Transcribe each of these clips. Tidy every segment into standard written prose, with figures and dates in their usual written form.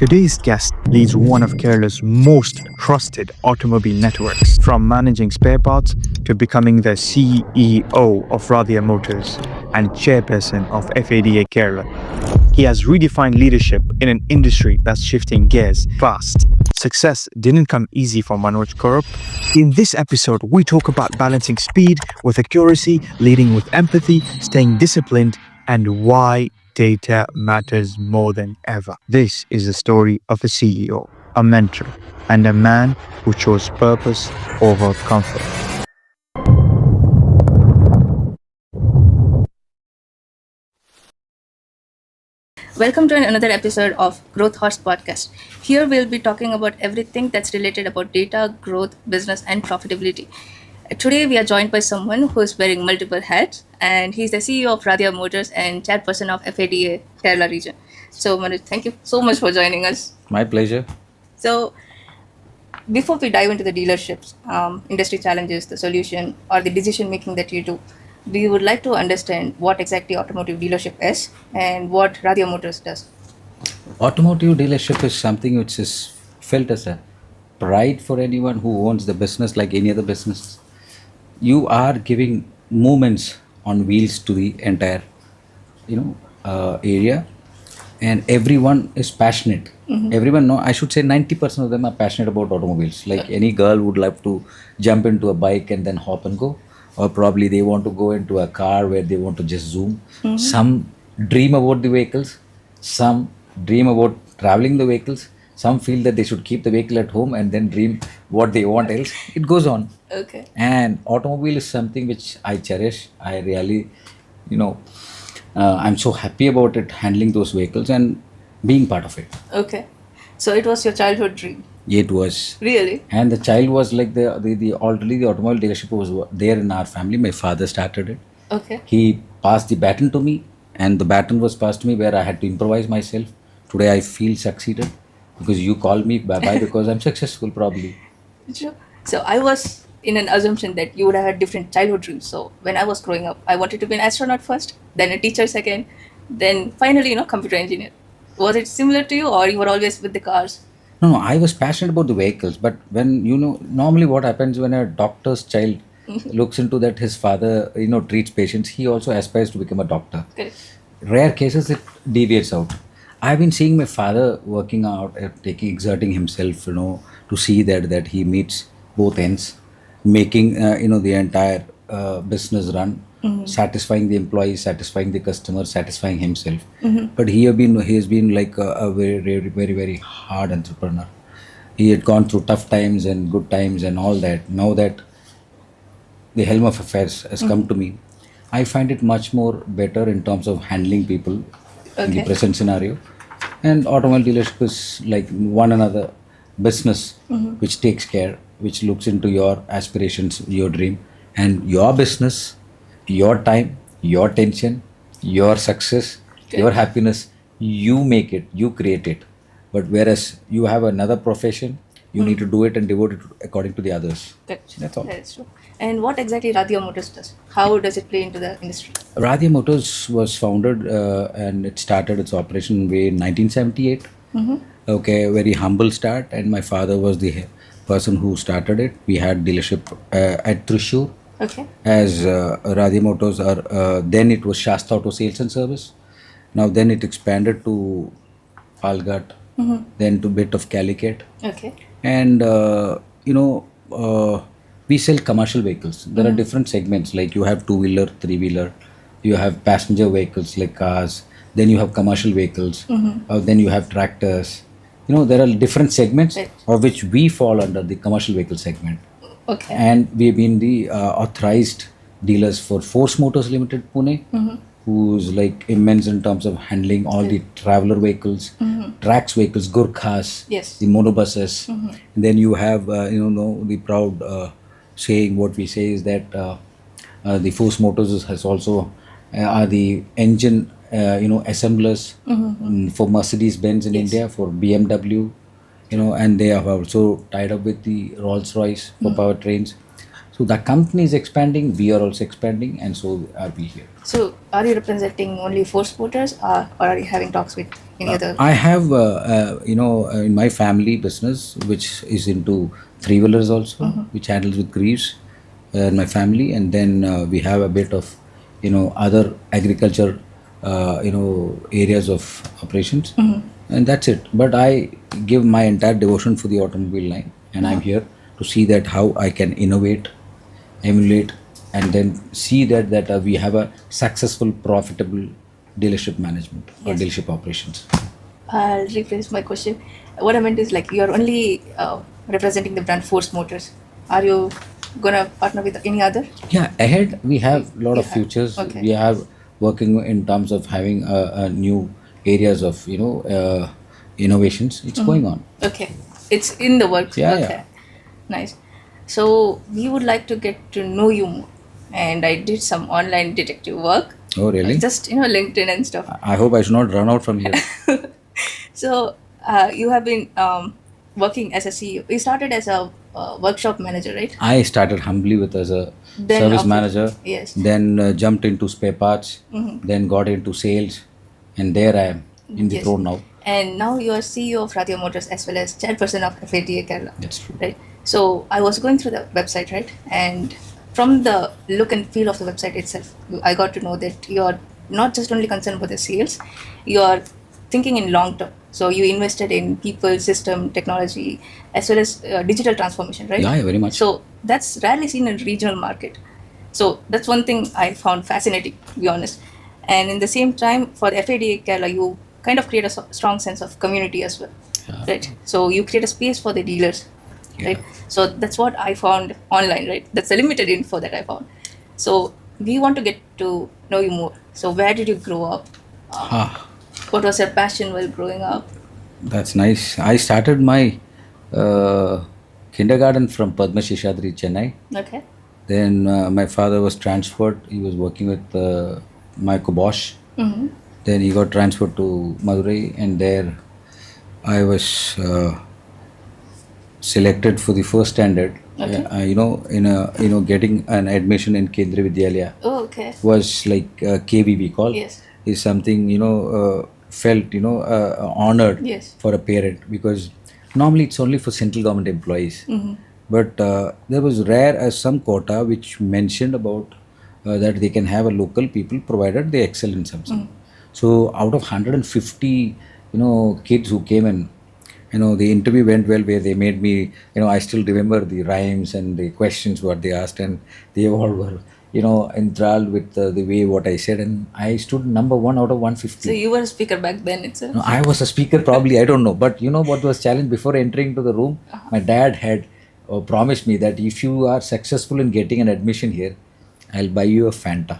Today's guest leads one of Kerala's most trusted automobile networks, from managing spare parts to becoming the CEO of Radhia Motors and chairperson of FADA Kerala. He has redefined leadership in an industry that's shifting gears fast. Success didn't come easy for Manoj Kurup. In this episode, we talk about balancing speed with accuracy, leading with empathy, staying disciplined, and why data matters more than ever. This is the story of a CEO, a mentor, and a man who chose purpose over comfort. Welcome to another episode of Growth Horse podcast. Here we'll be talking about everything that's related about data, growth, business, and profitability. Today we are joined by someone who is wearing multiple hats, and he's the CEO of Radhia Motors and chairperson of FADA Kerala region. So Manoj, thank you so much for joining us. My pleasure. So before we dive into the dealerships, industry challenges, the solution, or the decision making that you do, we would like to understand what exactly automotive dealership is and what Radhia Motors does. Automotive dealership is something which is felt as a pride for anyone who owns the business, like any other business. You are giving movements on wheels to the entire, area, and everyone is passionate. Everyone know. I should say 90% of them are passionate about automobiles. Like any girl would love to jump into a bike and then hop and go, or probably they want to go into a car where they want to just zoom. Some dream about the vehicles, some dream about traveling the vehicles, some feel that they should keep the vehicle at home and then dream what they want else. It goes on. Okay. And automobile is something which I cherish. I really, I'm so happy about it, handling those vehicles and being part of it. Okay. So it was your childhood dream. It was. Really? And the child was like the already the automobile dealership was there in our family. My father started it. Okay. He passed the baton to me, and the baton was passed to me where I had to improvise myself. Today I feel succeeded because you called me bye because I'm successful probably. Sure. So I was in an assumption that you would have had different childhood dreams. So when I was growing up, I wanted to be an astronaut first, then a teacher second, then finally, computer engineer. Was it similar to you, or you were always with the cars? No, I was passionate about the vehicles, but when normally what happens when a doctor's child looks into that his father, treats patients, he also aspires to become a doctor. Correct. Rare cases it deviates out. I've been seeing my father working out, exerting himself, to see that he meets both ends, making the entire business run, satisfying the employees, satisfying the customer, satisfying himself. But he has been like a very, very, very, very hard entrepreneur. He had gone through tough times and good times and all that. Now that the helm of affairs has come to me, I find it much more better in terms of handling people in the present scenario. And automobile dealership is like one another business which takes care, which looks into your aspirations, your dream, and your business, your time, your tension, your success, your happiness. You make it, you create it. But whereas you have another profession, you need to do it and devote it according to the others. Correct. That's all. That is true. And what exactly Radhia Motors does? How does it play into the industry? Radhia Motors was founded and it started its operation way in 1978. Okay, very humble start, and my father was the person who started it. We had dealership at Thrissur. Okay. As Radhia Motors are, then it was Shasta Auto Sales and Service. Now then it expanded to Palghat, then to bit of Calicut. Okay. And we sell commercial vehicles. There are different segments, like you have two-wheeler, three-wheeler, you have passenger vehicles like cars, then you have commercial vehicles, then you have tractors. There are different segments of which we fall under the commercial vehicle segment. Okay. And we have been the authorized dealers for Force Motors Limited, Pune, who's like immense in terms of handling all the traveler vehicles, tracks vehicles, Gurkhas, Yes. the monobuses. And then you have, the proud saying, what we say is that the Force Motors has also are the engine, assemblers for Mercedes-Benz in India, for BMW, and they have also tied up with the Rolls-Royce for powertrains. So the company is expanding, we are also expanding, and so are we here. So are you representing only Force Motors, or are you having talks with Any other? I have, in my family business, which is into three-wheelers also, which handles with greaves in my family, and then we have a bit of, other agriculture, areas of operations, and that's it. But I give my entire devotion for the automobile line, and I'm here to see that how I can innovate, emulate, and then see that we have a successful, profitable dealership management or Yes. dealership operations. I'll rephrase my question. What I meant is like you're only representing the brand Force Motors. Are you gonna partner with any other? Yeah, ahead we have a lot of Yeah. futures. Okay. We have working in terms of having a new areas of innovations. It's going on. Okay, it's in the works. Yeah, Okay, yeah. nice. So we would like to get to know you more, and I did some online detective work. Oh, really? Just LinkedIn and stuff. I hope I should not run out from here. So you have been working as a CEO. You started as a workshop manager, right? I started humbly with as a Then service after- manager. Yes. Then jumped into spare parts. Then got into sales, and there I am in the Yes. throne now. And now you are CEO of Radhia Motors as well as chairperson of FADA Kerala. That's true. Right. So I was going through the website, right? And from the look and feel of the website itself, I got to know that you're not just only concerned about the sales, you're thinking in long term. So you invested in people, system, technology, as well as digital transformation, right? Yeah, very much. So that's rarely seen in regional market. So that's one thing I found fascinating, to be honest. And in the same time, for the FADA Kerala, you kind of create a strong sense of community as well, right? So you create a space for the dealers, right? So that's what I found online, right? That's the limited info that I found. So we want to get to know you more. So where did you grow up? What was your passion while growing up? That's nice. I started my kindergarten from Padma Shishadri, Chennai. Okay. Then my father was transferred. He was working with Michael Bosch. Mm-hmm. Then he got transferred to Madurai, and there I was selected for the first standard. Okay. Getting an admission in Kendriya Vidyalaya Oh, okay. was like KV we call. Yes. Is something felt honored Yes. for a parent, because normally it's only for central government employees. But there was rare as some quota which mentioned about that they can have a local people provided they excel in something. So out of 150 kids who came in, the interview went well, where they made me, I still remember the rhymes and the questions what they asked, and they all were enthralled with the way what I said, and I stood number 1 out of 150. So you were a speaker back then itself? No, I was a speaker probably, I don't know. But what was challenge before entering to the room? My dad had promised me that if you are successful in getting an admission here, I'll buy you a Fanta.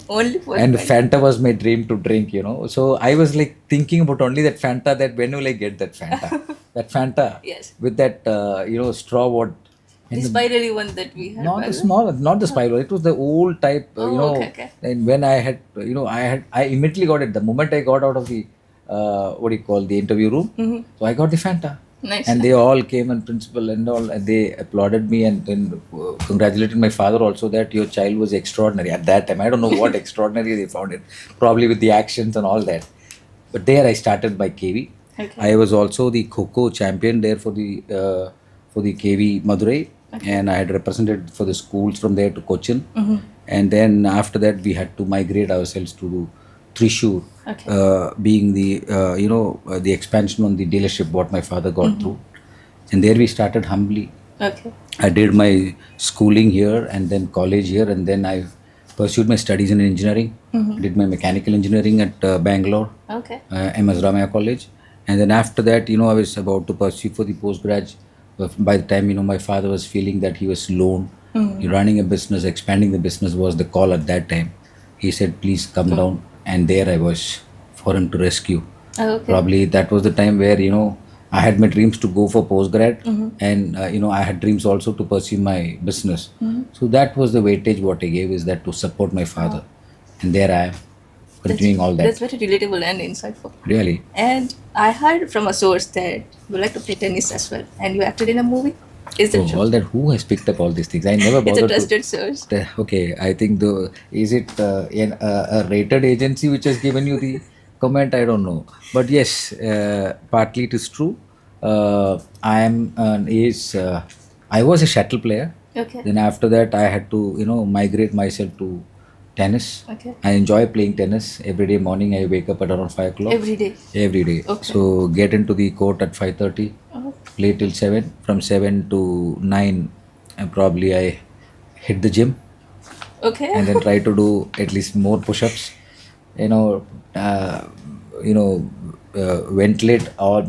Only for And friends. Fanta was my dream to drink, So I was like thinking about only that Fanta, that when will I get that Fanta? That Fanta. Yes. With that, straw what. The spirally one that we had. Not back the then? small, not the spiral. It was the old type, okay. And when I had, I immediately got it. The moment I got out of the, the interview room. So I got the Fanta. Nice. And they all came, and principal and all, and they applauded me, and then congratulated my father also that your child was extraordinary at that time. I don't know what extraordinary they found it, probably with the actions and all that. But there I started by KV. Okay. I was also the Kho champion there for the KV Madurai, and I had represented for the schools from there to Cochin. And then after that we had to migrate ourselves to Thrissur, being the the expansion on the dealership what my father got through, and there we started humbly. Okay. I did my schooling here and then college here, and then I pursued my studies in engineering. Did my mechanical engineering at Bangalore, Okay. MS Ramaya College, and then after that, I was about to pursue for the postgrad. By the time my father was feeling that he was alone, running a business, expanding the business was the call at that time. He said, "Please come down," and there I was for him to rescue. Okay. Probably that was the time where I had my dreams to go for postgrad, and I had dreams also to pursue my business. So that was the weightage what I gave, is that to support my father, and there I am continuing all that. That's very relatable and insightful. Really. And I heard from a source that you like to play tennis as well, and you acted in a movie. Is it true? All that, who has picked up all these things? I never It's a bothered trusted source. Okay, I think is it a rated agency which has given you the comment, I don't know. But yes, partly it is true. I am an age. I was a shuttle player. Okay. Then after that, I had to migrate myself to tennis. Okay. I enjoy playing tennis every day. Morning, I wake up at around 5 o'clock. Every day. Every day. Okay. So get into the court at 5:30. Oh, Play till 7. From 7 to 9, and probably I hit the gym okay. and then try to do at least more push-ups. You know, uh, ventilate all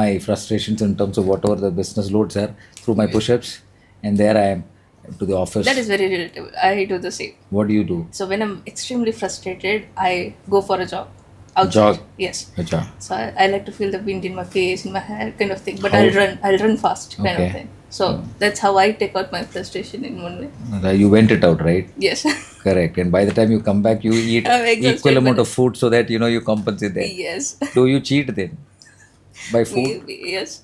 my frustrations in terms of whatever the business loads are through my push-ups, and there I am to the office. That is very relatable. I do the same. What do you do? So when I'm extremely frustrated, I go for a jog. Outside. Jog. Yes. Acha. So I like to feel the wind in my face, in my hair, kind of thing. But How- I'll run fast, kind Okay. of thing. So that's how I take out my frustration in one way. You went it out, right? Yes. Correct. And by the time you come back, you eat I'm exhausted, equal amount but- of food so that you compensate that. yes. Do you cheat then by food? Yes.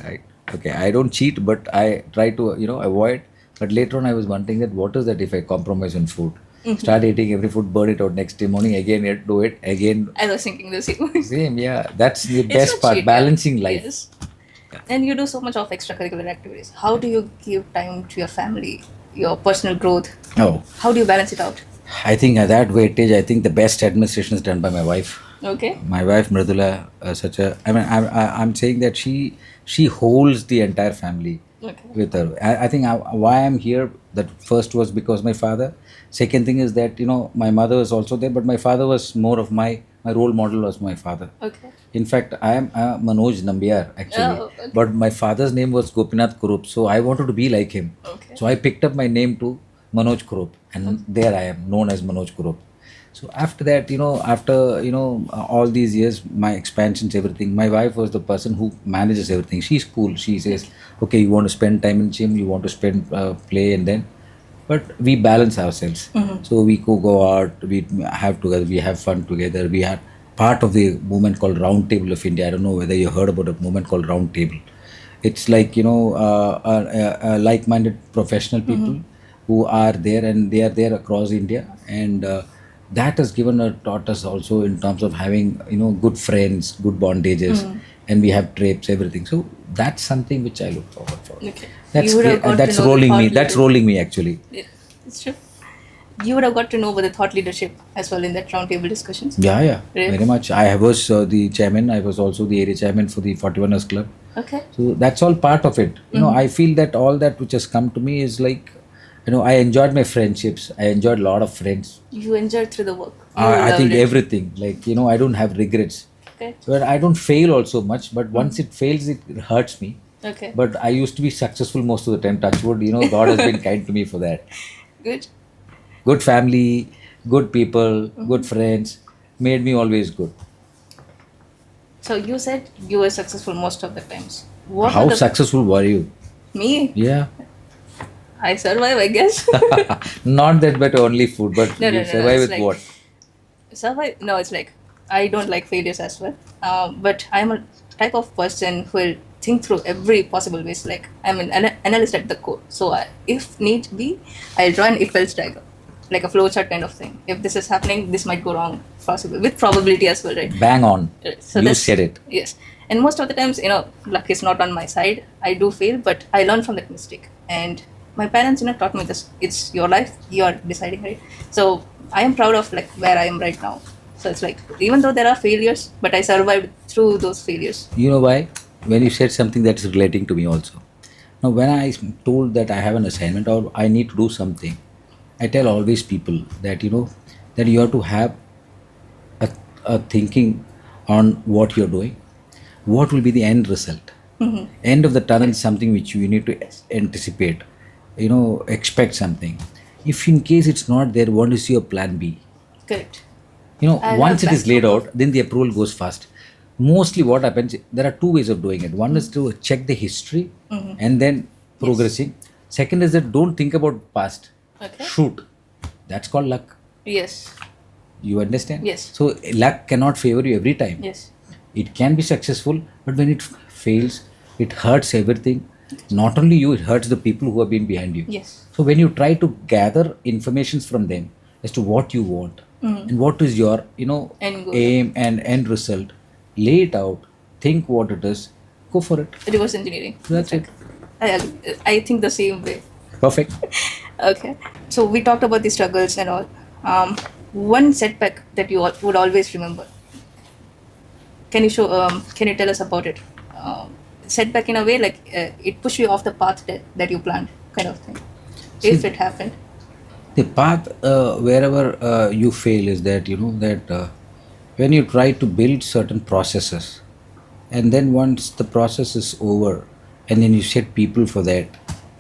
Right. Okay. I don't cheat, but I try to avoid. But later on, I was wondering that what is that if I compromise on food? Start eating every food, burn it out next day morning again. Do it again. I was thinking the same. Same. Yeah. That's the It's best not part. cheat, Balancing yeah. life. Yes. And you do so much of extracurricular activities. How do you give time to your family, your personal growth? Oh, How do you balance it out? I think at that weightage, I think the best administration is done by my wife. Okay. My wife Mridula, I'm saying that she holds the entire family Okay. with her. I think why I'm here, that first was because my father. Second thing is that my mother was also there, but my father was more of my role model was my father. Okay. In fact, I am Manoj Nambiar actually, Oh, okay. but my father's name was Gopinath Kurup, so I wanted to be like him. Okay. So I picked up my name to Manoj Kurup, and there I am known as Manoj Kurup. So after that, after all these years, my expansions, everything. My wife was the person who manages everything. She's cool. She says, "Okay, you want to spend time in gym, you want to spend play, and then." But we balance ourselves. So we go out, we have together, we have fun together. We are part of the movement called Round Table of India. I don't know whether you heard about a movement called Round Table. It's like like-minded professional people who are there, and they are there across India, and that has taught us also in terms of having good friends, good bondages, and we have trips, everything. So that's something which I look forward for. Okay. That's You would have great. got That's to know the rolling me. thought That's leader- rolling me actually. Yeah, it's true. You would have got to know about the thought leadership as well in that roundtable discussions. Yeah, Really? very much. I was the chairman. I was also the area chairman for the 41ers Club. Okay. So that's all part of it. I feel that all that which has come to me is like, I enjoyed my friendships. I enjoyed a lot of friends. You enjoyed through the work. You I think loved it. everything. Like, I don't have regrets. Okay. So I don't fail also much, but once it fails, it hurts me. Okay. But I used to be successful most of the time. Touch wood, God has been kind to me for that. Good. Good family, good people, good friends made me always good. So you said you were successful most of the times. What How are the successful were you? me? Yeah. I survive, I guess. Not that but only food, but No, you no, no, survive it's with like- what? Survive? No, it's like I don't like failures as well. But I'm a type of person who will think through every possible ways. Like I'm an analyst at the core. So if need be, I'll draw an if else diagram, like a flowchart kind of thing. If this is happening, this might go wrong, possible with probability as well, right? Bang on. So You that's- said it. Yes. And most of the times, luck is not on my side. I do fail, but I learn from that mistake. And my parents, taught me this. It's your life. You're deciding, right? So I am proud of like where I am right now. So it's like, even though there are failures, but I survived through those failures. You know why? When you said something that is relating to me also. Now, when I told that I have an assignment or I need to do something, I tell always people that that you have to have a thinking on what you're doing. What will be the end result? End of the tunnel is something which you need to anticipate. Expect something. If in case it's not there, what is your plan B? Correct. I love Once it is that. laid out, then the approval goes fast. Mostly what happens, there are two ways of doing it. One is to check the history and then progressing. Second is that don't think about past. Okay. Shoot. That's called luck. Yes. You understand? Yes. So luck cannot favor you every time. Yes. It can be successful, but when it fails, it hurts everything. Not only you, it hurts the people who have been behind you. Yes. So when you try to gather informations from them as to what you want, and what is your End goal. aim and end result. Lay it out, think what it is, go for it. Reverse engineering. That's it. I think the same way. Perfect. Okay. So we talked about the struggles and all. One setback that you would always remember. Can you show? Can you tell us about it? Setback in a way like it pushed you off the path that you planned, kind of thing. If it happened. The path wherever you fail is that when you try to build certain processes, and then once the process is over, and then you set people for that,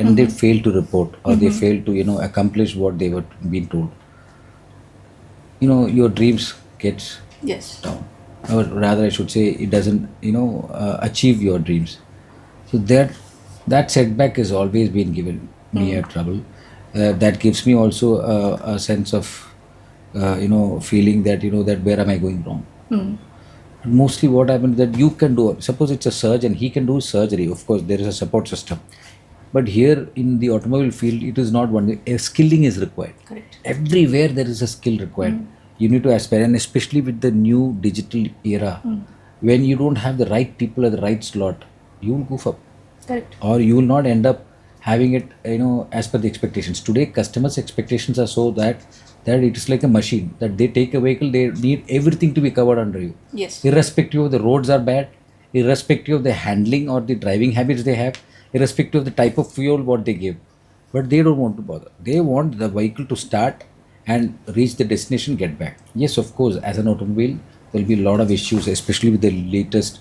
and they fail to report, or they fail to accomplish what they were being told, your dreams gets Yes. down, or rather I should say it doesn't achieve your dreams. So that setback has always been given me a trouble. That gives me also a sense of feeling that that where am I going wrong. Mostly what happens that you can do, suppose it's a surgeon, he can do surgery, of course there is a support system, but here in the automobile field it is not one. Skilling is required. Correct. Everywhere there is a skill required. You need to aspire, and especially with the new digital era, when you don't have the right people at the right slot, you will goof up. Correct. Or you will not end up having it as per the expectations. Today customers expectations are so that it is like a machine, that they take a vehicle, they need everything to be covered under you, Yes. irrespective of the roads are bad, irrespective of the handling or the driving habits they have, irrespective of the type of fuel what they give. But they don't want to bother. They want the vehicle to start and reach the destination, get back. Yes, of course, as an automobile there will be a lot of issues, especially with the latest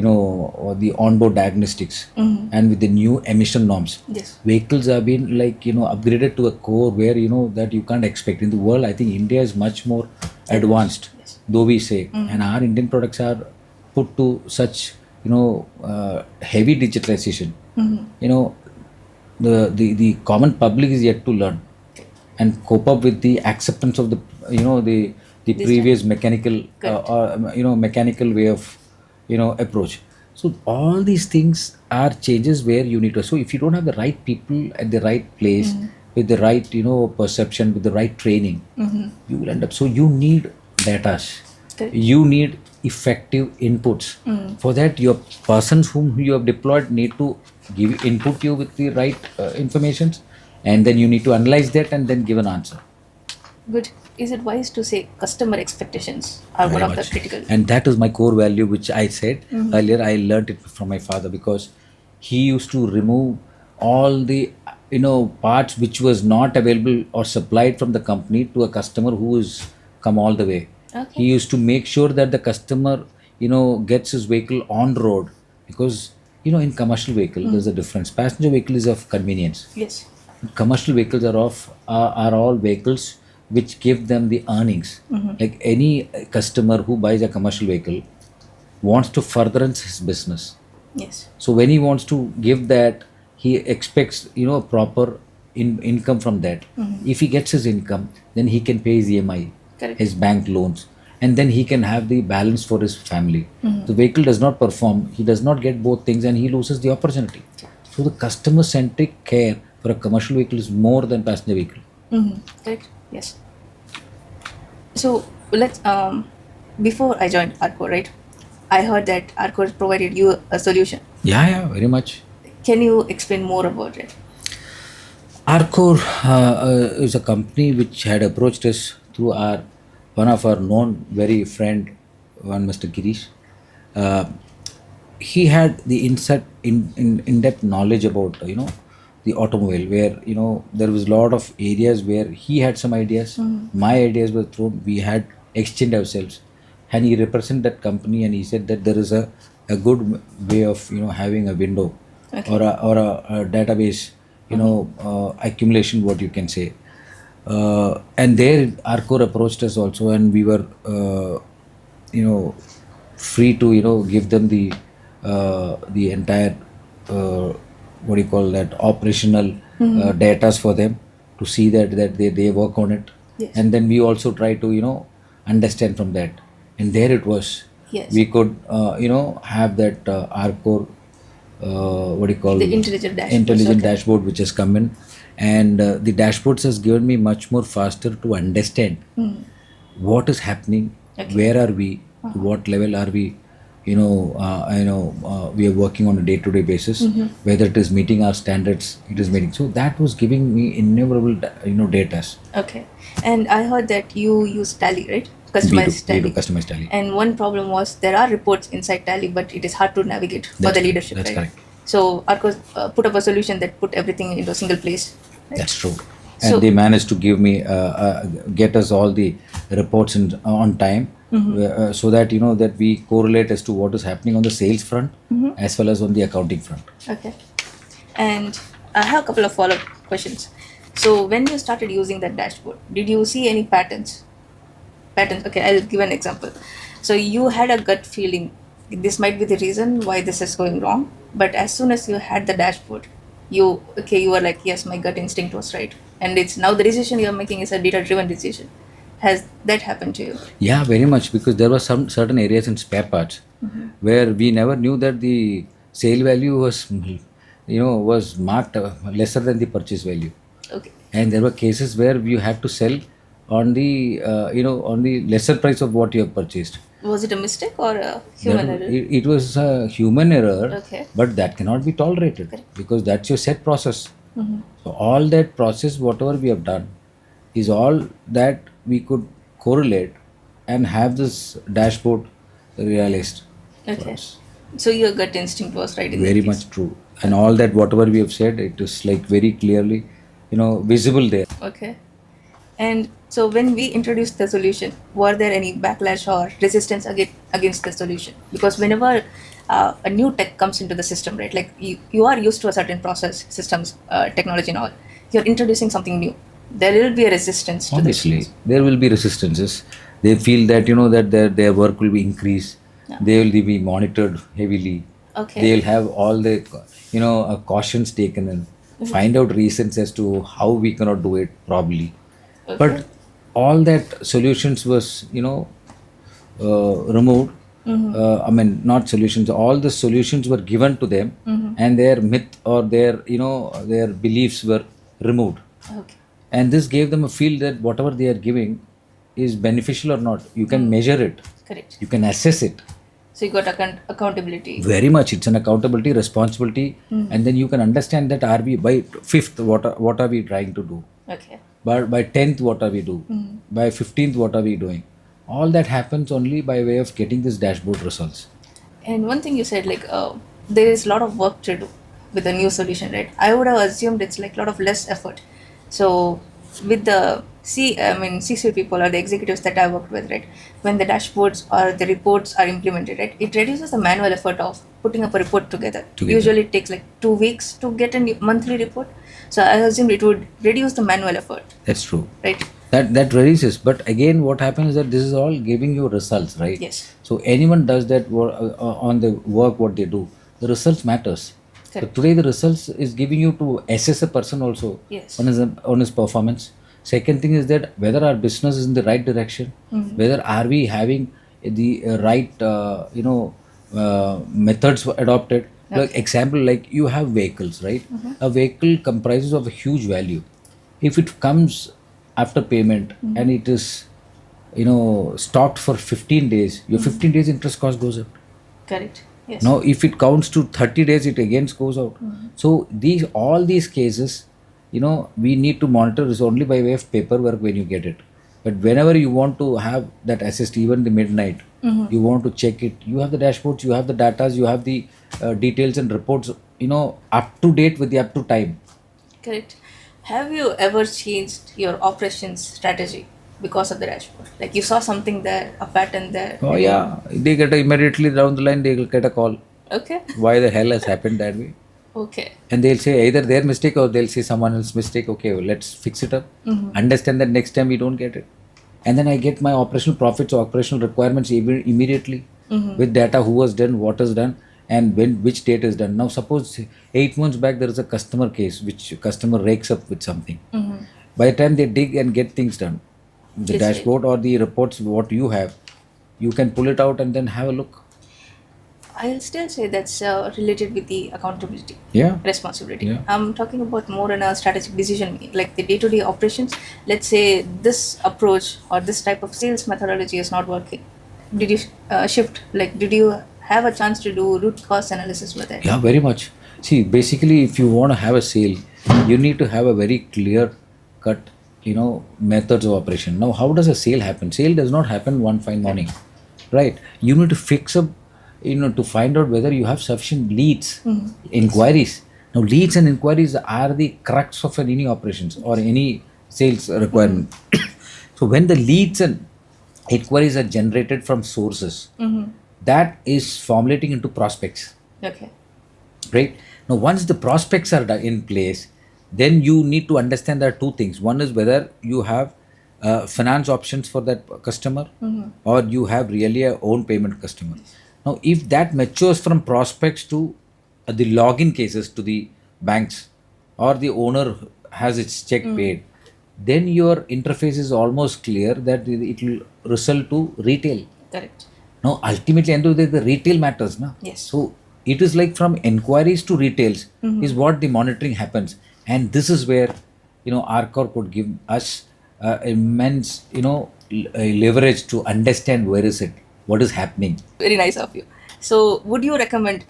or the onboard diagnostics, and with the new emission norms. Yes. Vehicles have been upgraded to a core where that you can't expect in the world. I think India is much more advanced, Yes. though we say, and our Indian products are put to such heavy digitalization. The common public is yet to learn and cope up with the acceptance of the previous mechanical mechanical way of approach. So all these things are changes where you need to. So if you don't have the right people at the right place, with the right perception, with the right training, you will end up. So you need data. Correct. You need effective inputs. For that, your persons whom you have deployed need to give input you with the right informations, and then you need to analyze that and then give an answer. Good. Is it wise to say customer expectations are Very one of the much. critical? And that is my core value, which I said earlier. I learned it from my father, because he used to remove all the parts which was not available or supplied from the company to a customer who is come all the way. Okay. He used to make sure that the customer gets his vehicle on road, because in commercial vehicle there's a difference. Passenger vehicle is of convenience. Yes. Commercial vehicles are all vehicles which give them the earnings. Like any customer who buys a commercial vehicle wants to furtherance his business. Yes. So when he wants to give that, he expects proper income from that. If he gets his income, then he can pay his EMI, Correct. his bank loans, and then he can have the balance for his family. The vehicle does not perform, he does not get both things, and he loses the opportunity. So the customer-centric care for a commercial vehicle is more than passenger vehicle. Correct. Yes. So let's before I joined RCOR, right? I heard that RCOR provided you a solution. Yeah, very much. Can you explain more about it? RCOR is a company which had approached us through one of our known very friend, Mr. Girish. He had the in-depth knowledge about the automobile, where there was a lot of areas where he had some ideas, my ideas were thrown, we had exchanged ourselves, and he represented that company, and he said that there is a good way of having a window, Okay. or a database accumulation, what you can say. And there RCOR approached us also, and we were free to give them the entire what do you call that, operational datas for them, to see that they work on it. Yes. And then we also try to understand from that, and there it was. Yes. We could have that RCOR what do you call The intelligent dashboards, intelligent okay. dashboard which has come in, and the dashboards has given me much more faster to understand what is happening, Okay. where are we, to what level are we, we are working on a day-to-day basis, whether it is meeting our standards, it is meeting. So that was giving me innumerable data. Okay. And I heard that you use Tally, right? We Customized do Tally. customized Tally. And one problem was there are reports inside Tally, but it is hard to navigate for That's the correct. leadership. That's right? correct. So RCOR put up a solution that put everything into a single place. Right? That's true. And So- they managed to give me, get us all the reports on time, so that that we correlate as to what is happening on the sales front as well as on the accounting front. Okay. And I have a couple of follow-up questions. So when you started using that dashboard, did you see any patterns? Okay, I'll give an example. So you had a gut feeling this might be the reason why this is going wrong, but as soon as you had the dashboard, you were like, yes, my gut instinct was right, and it's now the decision you're making is a data-driven decision. Has that happened to you? Yeah, very much, because there were some certain areas in spare parts where we never knew that the sale value was marked lesser than the purchase value, Okay. and there were cases where you had to sell on the on the lesser price of what you have purchased. Was it a mistake or a human error? It was a human error, Okay. but that cannot be tolerated because that's your set process. So all that process, whatever we have done, is all that we could correlate and have this dashboard realized. for Okay. us. So your gut instinct was right in Very that case. much true, and all that whatever we have said, it is like very clearly, visible there. Okay. And so when we introduced the solution, were there any backlash or resistance against the solution? Because whenever a new tech comes into the system, right, like you are used to a certain process, systems, technology and all, you're introducing something new. There will be a resistance to Obviously, this. there will be resistances. They feel that that their work will be increased. Yeah. They will be monitored heavily. Okay. They will have all the cautions taken and find out reasons as to how we cannot do it properly. Okay. But all that solutions was removed. I mean, not solutions. All the solutions were given to them, and their myth or their their beliefs were removed. Okay. And this gave them a feel that whatever they are giving is beneficial or not. You can measure it. Correct. You can assess it. So you got accountability. Very much. It's an accountability, responsibility, and then you can understand that are we by 5th what are we trying to do? Okay. But by 10th what are we do? By 15th what are we doing? All that happens only by way of getting this dashboard results. And one thing you said, like, there is a lot of work to do with the new solution, right? I would have assumed it's like a lot of less effort. So with the C-suite people or the executives that I worked with, right, when the dashboards or the reports are implemented, right, it reduces the manual effort of putting up a report together. Usually it takes like 2 weeks to get a monthly report. So I assumed it would reduce the manual effort, That's true. right? That reduces. But again, what happens is that this is all giving you results, right? Yes. So anyone does that on the work what they do, the results matters. So Correct. today the results is giving you to assess a person also Yes. on his performance. Second thing is that whether our business is in the right direction, whether are we having the right methods adopted. Like example, like you have vehicles, right? A vehicle comprises of a huge value. If it comes after payment and it is stocked for 15 days, your 15 days interest cost goes up. Correct. Yes. Now, if it counts to 30 days, it again goes out. So all these cases, we need to monitor this only by way of paperwork when you get it. But whenever you want to have that assist, even the midnight, you want to check it. You have the dashboards, you have the data, you have the details and reports, up to date with the up to time. Correct. Have you ever changed your operations strategy because of the dashboard? Like you saw something there, a pattern there. Oh yeah, they get immediately down the line, they will get a call. Okay. Why the hell has happened that way? Okay. And they'll say either their mistake or they'll say someone else's mistake. Okay, well, let's fix it up. Understand that next time we don't get it. And then I get my operational profits or operational requirements immediately with data, who was done, what is done, and which date is done. Now, suppose 8 months back there is a customer case which customer rakes up with something. By the time they dig and get things done, the It's dashboard or the reports what you have, you can pull it out and then have a look. I'll still say that's related with the accountability, Yeah. responsibility. Yeah. I'm talking about more in a strategic decision making, like the day-to-day operations. Let's say this approach or this type of sales methodology is not working. Did you shift? Like, did you have a chance to do root cause analysis with it? Yeah, very much. See, basically, if you want to have a sale, you need to have a very clear cut, methods of operation. Now, how does a sale happen? Sale does not happen one fine morning, right? You need to fix up, to find out whether you have sufficient leads, inquiries. Now, leads and inquiries are the crux of any operations or any sales requirement. So, when the leads and inquiries are generated from sources, that is formulating into prospects, Okay. right? Now once the prospects are in place, then you need to understand there are two things. One is whether you have finance options for that customer, or you have really a own payment customer. Now if that matures from prospects to the login cases to the banks, or the owner has its check paid, then your interface is almost clear that it will result to retail. Correct. Now, ultimately, end of the retail matters, na? Yes. So it is like from inquiries to retails is what the monitoring happens, and this is where RCOR could give us immense leverage to understand where is it, what is happening. Very nice of you. So, would you recommend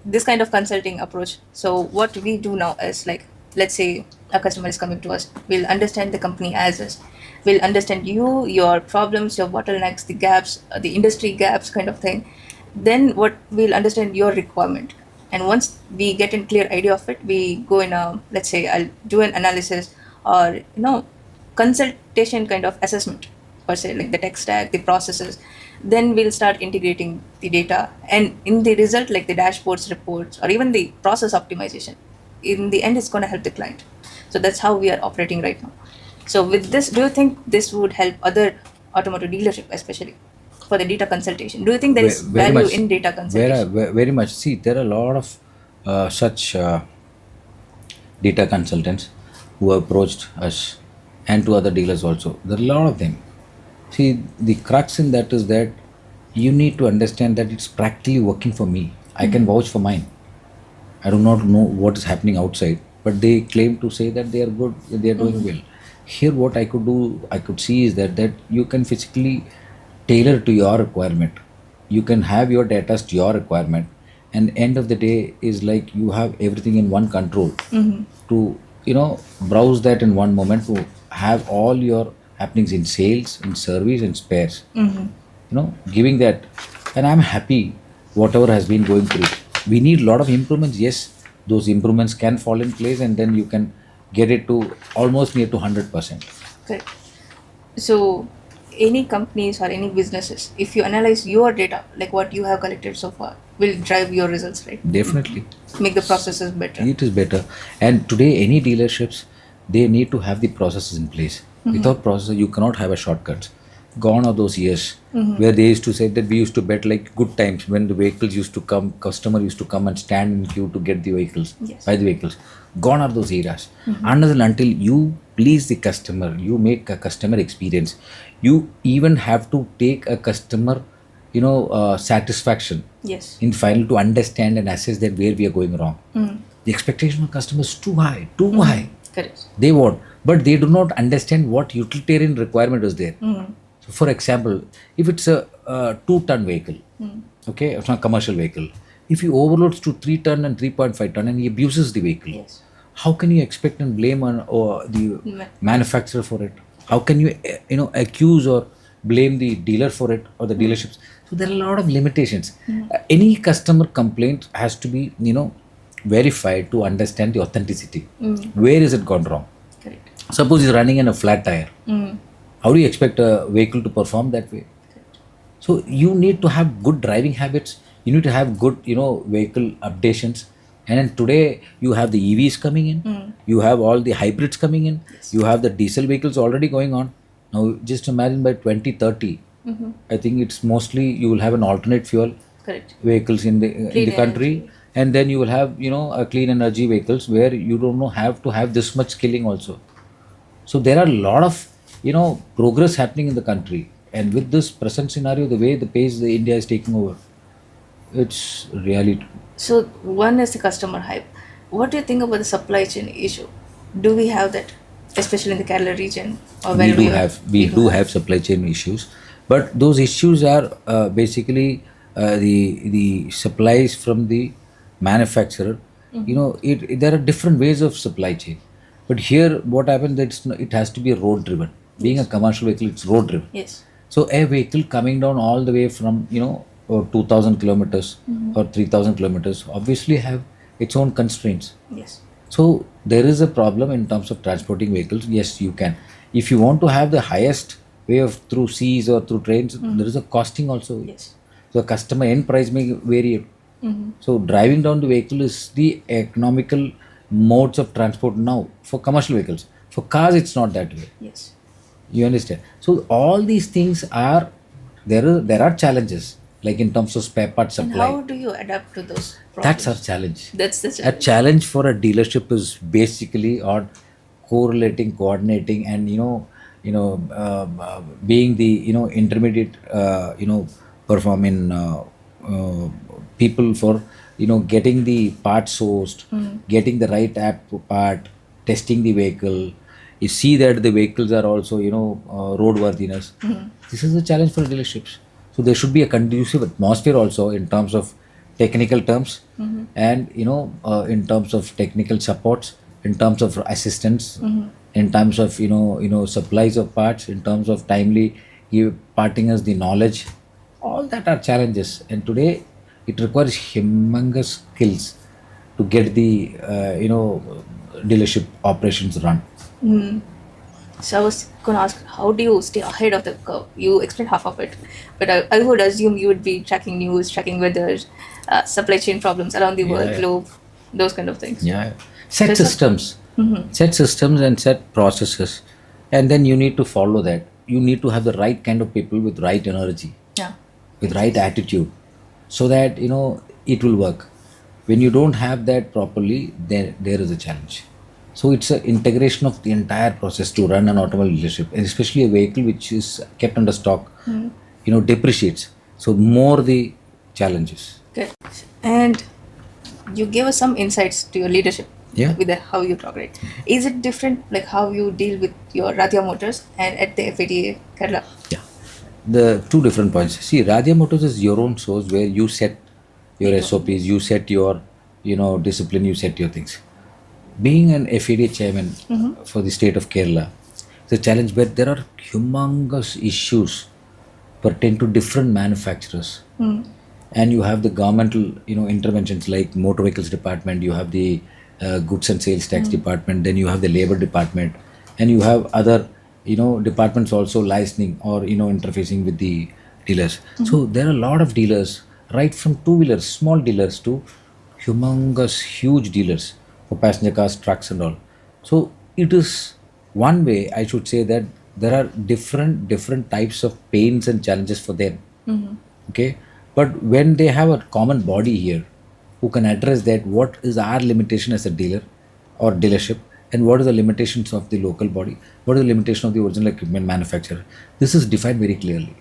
this kind of consulting approach? So, what we do now is like, let's say a customer is coming to us, we'll understand the company as is, we'll understand you, your problems, your bottlenecks, the gaps, the industry gaps, kind of thing. Then, what we'll understand your requirement, and once we get a clear idea of it, we go in a, let's say, I'll do an analysis or consultation kind of assessment per se, like the tech stack, the processes. Then we'll start integrating the data, and in the result, like the dashboards, reports, or even the process optimization, in the end, it's going to help the client. So that's how we are operating right now. So with this, do you think this would help other automotive dealership, especially for the data consultation? Do you think there is Very value much. in data consultation? Very much. See, there are a lot of such data consultants who approached us, and to other dealers also. There are a lot of them. See, the crux in that is that you need to understand that it's practically working for me. I can vouch for mine. I do not know what is happening outside, but they claim to say that they are good, they are doing well. Here, what I could see is that you can physically tailor to your requirement. You can have your data to your requirement, and end of the day is like you have everything in one control to browse that in one moment, to have all your happenings in sales, in service, and spares. Giving that, and I'm happy whatever has been going through. We need a lot of improvements. Yes, those improvements can fall in place, and then you can get it to almost near to 100%. Correct. So any companies or any businesses, if you analyze your data, like what you have collected so far, will drive your results, right? Definitely. Make the processes better. It is better. And today, any dealerships, they need to have the processes in place. Without processes, you cannot have a shortcuts. Gone are those years where they used to say that we used to bet like good times when the vehicles used to come, customer used to come and stand in queue to get the vehicles, Yes. buy the vehicles. Gone are those eras. Until you please the customer, you make a customer experience. You even have to take a customer, satisfaction Yes. in final to understand and assess that where we are going wrong. The expectation of customers is too high, too high. Correct. They want, but they do not understand what utilitarian requirement is there. So for example, if it's a 2-ton vehicle, okay, it's not a commercial vehicle. If he overloads to 3-ton and 3.5-ton and he abuses the vehicle, Yes. how can you expect and blame on the manufacturer for it? How can you accuse or blame the dealer for it, or the dealerships? So there are a lot of limitations. Any customer complaint has to be verified to understand the authenticity. Where is it gone wrong? Correct. Suppose he's running in a flat tire. How do you expect a vehicle to perform that way? So you need to have good driving habits. You need to have good, vehicle updations. And then today you have the EVs coming in. You have all the hybrids coming in. Yes. You have the diesel vehicles already going on. Now just imagine by 2030, I think it's mostly you will have an alternate fuel Correct. vehicles in the country. energy. And then you will have a clean energy vehicles where you don't have to have this much killing also. So there are a lot of progress happening in the country, and with this present scenario, the way the pace the India is taking over, It's really So one is the customer hype. What do you think about the supply chain issue? Do we have that, especially in the Kerala region or we where do we are? have we do have supply chain issues, but those issues are basically the supplies from the manufacturer. There are different ways of supply chain, but here what happens that it has to be road driven. Being a commercial vehicle, it's road driven. Yes. So a vehicle coming down all the way from 2,000 kilometers or 3,000 kilometers obviously have its own constraints. Yes. So there is a problem in terms of transporting vehicles. Yes, you can. If you want to have the highest way of through seas or through trains, there is a costing also. Yes. So customer end price may vary. So driving down the vehicle is the economical modes of transport now for commercial vehicles. For cars, it's not that way. Yes. You understand? So all these things are there are challenges like in terms of spare part And supply. how do you adapt to those That's problems? our challenge. That's the A challenge. challenge for a dealership is basically on correlating, coordinating, and being the intermediate performing people for getting the parts sourced, getting the right app part, testing the vehicle. You see that the vehicles are also roadworthiness. This is a challenge for dealerships. So there should be a conducive atmosphere also in terms of technical terms, and in terms of technical supports, in terms of assistance, in terms of supplies of parts, in terms of timely imparting us the knowledge. All that are challenges, and today it requires humongous skills to get the dealership operations run. So I was going to ask, how do you stay ahead of the curve? You explained half of it, but I would assume you would be tracking news, tracking weather, supply chain problems around the world, Yeah. globe, those kind of things. Yeah, set So it's a- systems, set systems and set processes, and then you need to follow that. You need to have the right kind of people with right energy, Yeah. with right attitude, so that it will work. When you don't have that properly, there is a challenge. So it's an integration of the entire process to run an automobile dealership, and especially a vehicle which is kept under stock, depreciates. So more the challenges. Good. And you gave us some insights to your leadership. Yeah. With how you talk, right? Is it different, like how you deal with your Radhia Motors and at the FADA Kerala? Yeah, the two different points. See, Radhia Motors is your own source where you set your SOPs, you set your discipline, you set your things. Being an FADA chairman for the state of Kerala, it's a challenge where there are humongous issues pertain to different manufacturers, and you have the governmental interventions like motor vehicles department, you have the goods and sales tax department, then you have the labor department, and you have other departments also licensing or interfacing with the dealers. So there are a lot of dealers, right from two-wheelers, small dealers to humongous huge dealers for passenger cars, trucks and all. So it is one way I should say that there are different types of pains and challenges for them. Okay, but when they have a common body here who can address that, what is our limitation as a dealer or dealership, and what are the limitations of the local body, what are the limitation of the original equipment manufacturer, this is defined very clearly.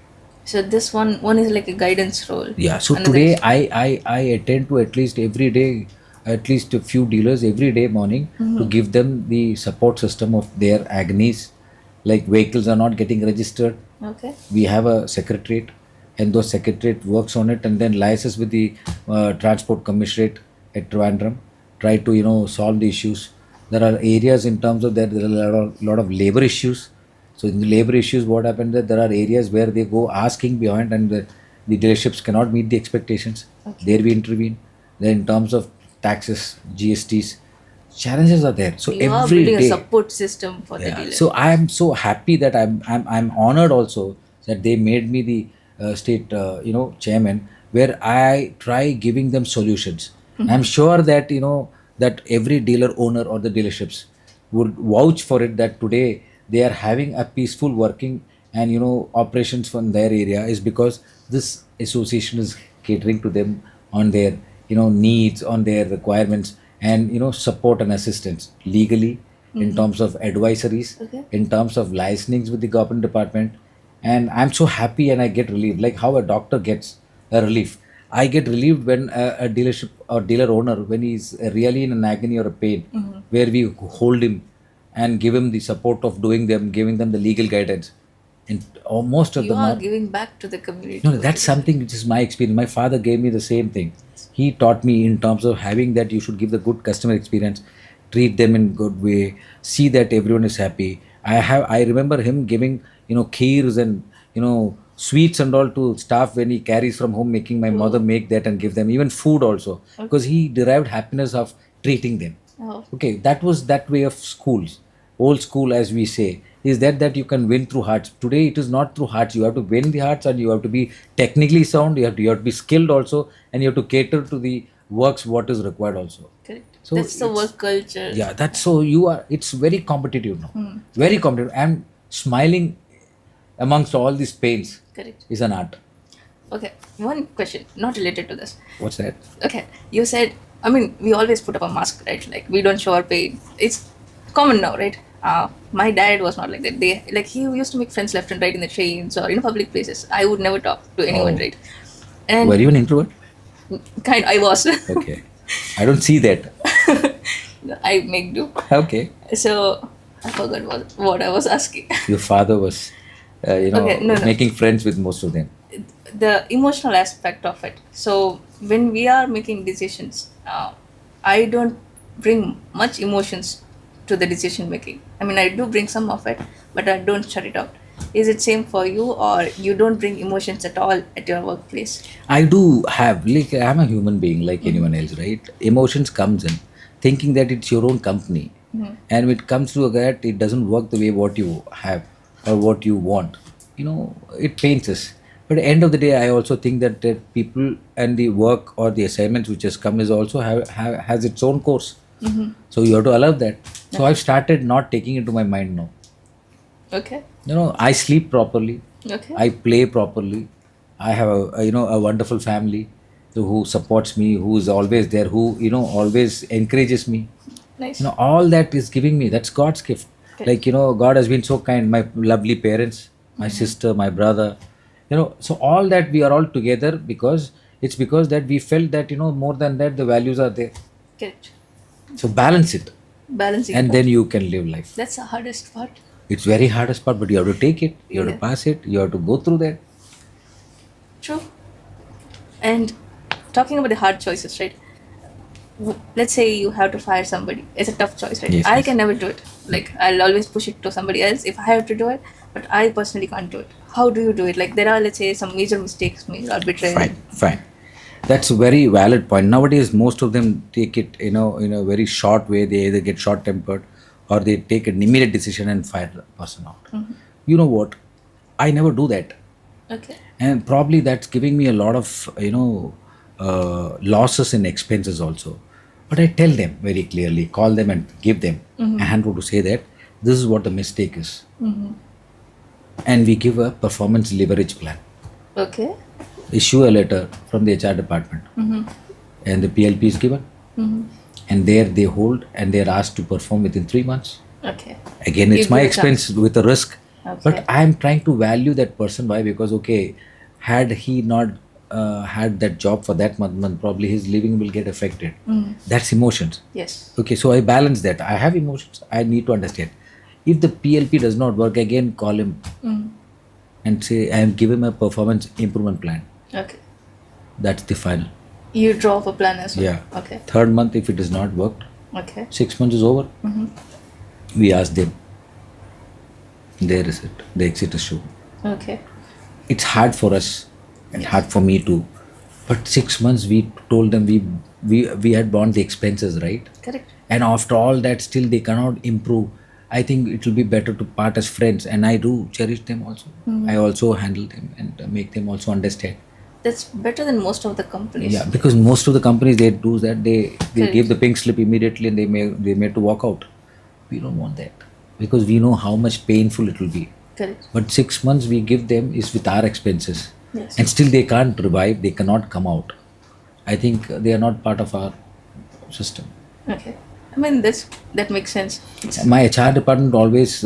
So this one is like a guidance role. Yeah, so Another today is- I attend to at least every day, at least a few dealers every day morning to give them the support system of their agonies. Like vehicles are not getting registered, Okay. we have a secretariat, and those secretariat works on it and then liaises with the transport commissariat at Trivandrum, try to solve the issues. There are areas in terms of that there are lot of labor issues. So in the labor issues, what happened that there are areas where they go asking behind, and the dealerships cannot meet the expectations. There we intervene. Then in terms of taxes, GSTs, challenges are there. So You are every building day, a support system for the yeah. dealer. So I am so happy that I'm honored also that they made me the state chairman, where I try giving them solutions. I'm sure that that every dealer owner or the dealerships would vouch for it that today they are having a peaceful working and operations from their area is because this association is catering to them on their needs, on their requirements, and support and assistance legally, in terms of advisories, Okay. in terms of licensings with the government department. And I'm so happy and I get relief, like how a doctor gets a relief. I get relieved when a dealership or dealer owner, when he's really in an agony or a pain, where we hold him and give him the support of giving them the legal guidance. And most of You them are are. giving back to the community. No, that's something which is my experience. My father gave me the same thing. He taught me in terms of having that you should give the good customer experience, treat them in good way, see that everyone is happy. I remember him giving kheers and sweets and all to staff when he carries from home, making my mother make that and give them even food also, because he derived happiness of treating them. Oh, Okay, that was that way of schools, old school as we say, is that you can win through hearts. Today it is not through hearts. You have to win the hearts, and you have to be technically sound. You have to be skilled also, and you have to cater to the works what is required also. correct. So That's the it's- work culture. Yeah, that's so you are. It's very competitive now. Very competitive. And smiling amongst all these pains Correct. is an art. Okay, one question not related to this. What's that? Okay, you said, I mean, we always put up a mask, right? Like, we don't show our pain. It's common now, right? My dad was not like that. He used to make friends left and right in the trains or in public places. I would never talk to anyone, Oh. right? And Were you an introvert? I was. Okay. I don't see that. I make do. Okay. So I forgot what I was asking. Your father was, Okay, no. making friends with most of them. The emotional aspect of it. So when we are making decisions, I don't bring much emotions to the decision making. I mean, I do bring some of it, but I don't shut it out. Is it same for you, or you don't bring emotions at all at your workplace? I do have, like, I'm a human being like anyone else, right? Emotions comes in, thinking that it's your own company, and when it comes to that, it doesn't work the way what you have or what you want. It pains us. But at the end of the day, I also think that people and the work or the assignments which has come is also has its own course. So you have to allow that. So I've started not taking it to my mind now. Okay. I sleep properly. Okay. I play properly. I have a wonderful family who supports me, who is always there, who always encourages me. Nice. All that is giving me. That's God's gift. Correct. Like God has been so kind. My lovely parents, my sister, my brother. So all that we are all together because that we felt that more than that the values are there. Correct. So balance it, Balancing. and part. then you can live life. That's the hardest part. It's very hardest part, but you have to take it. You have Yeah. to pass it. You have to go through that. True. And talking about the hard choices, right? Let's say you have to fire somebody. It's a tough choice, right? Yes, I yes. can never do it. Like, I'll always push it to somebody else if I have to do it, but I personally can't do it. How do you do it? Like, there are, let's say, some major mistakes made or betrayal. Fine. That's a very valid point. Nowadays, most of them take it, in a very short way. They either get short-tempered or they take an immediate decision and fire the person out. You know what? I never do that. Okay. And probably that's giving me a lot of losses and expenses also. But I tell them very clearly, call them and give them a handbook to say that this is what the mistake is, and we give a performance leverage plan. Okay. Issue a letter from the HR department, and the PLP is given, and there they hold and they are asked to perform within 3 months. Okay. Again, it's Give my you a expense with a risk. Okay. But I am trying to value that person. Why? Because had he not had that job for that month, probably his living will get affected. That's emotions. Yes. Okay, so I balance that. I have emotions. I need to understand. If the PLP does not work, again call him and say, and give him a performance improvement plan. Okay. That's the final. You draw up a plan as well. Yeah. Okay. Third month, if it does not work, Okay. 6 months is over. We ask them. There is it. The exit is shown. Okay. It's hard for us and hard for me too. But 6 months we told them we had borne the expenses, right? Correct. And after all that, still they cannot improve. I think it will be better to part as friends, and I do cherish them also. I also handle them and make them also understand. That's better than most of the companies. Yeah, because most of the companies they do that, they Correct. give the pink slip immediately and they may to walk out. We don't want that because we know how much painful it will be. Correct. But 6 months we give them is with our expenses, Yes. and still they can't revive. They cannot come out. I think they are not part of our system. Okay. I mean, that makes sense. My HR department always,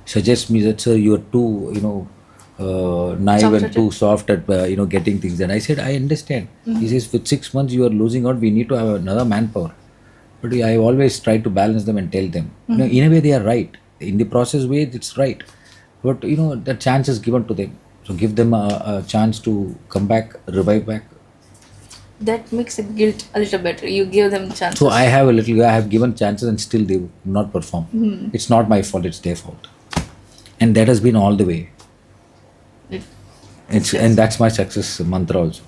suggests me that, sir, you are too, naive Soft and at too soft at getting things done. I said, I understand. He says, with 6 months you are losing out. We need to have another manpower. But I always try to balance them and tell them. In a way, they are right. In the process way, it's right. But the chance is given to them. So give them a chance to come back, revive back. That makes the guilt a little better. You give them chances. So I have given chances and still they will not perform. It's not my fault, it's their fault. And that has been all the way. And that's my success mantra also.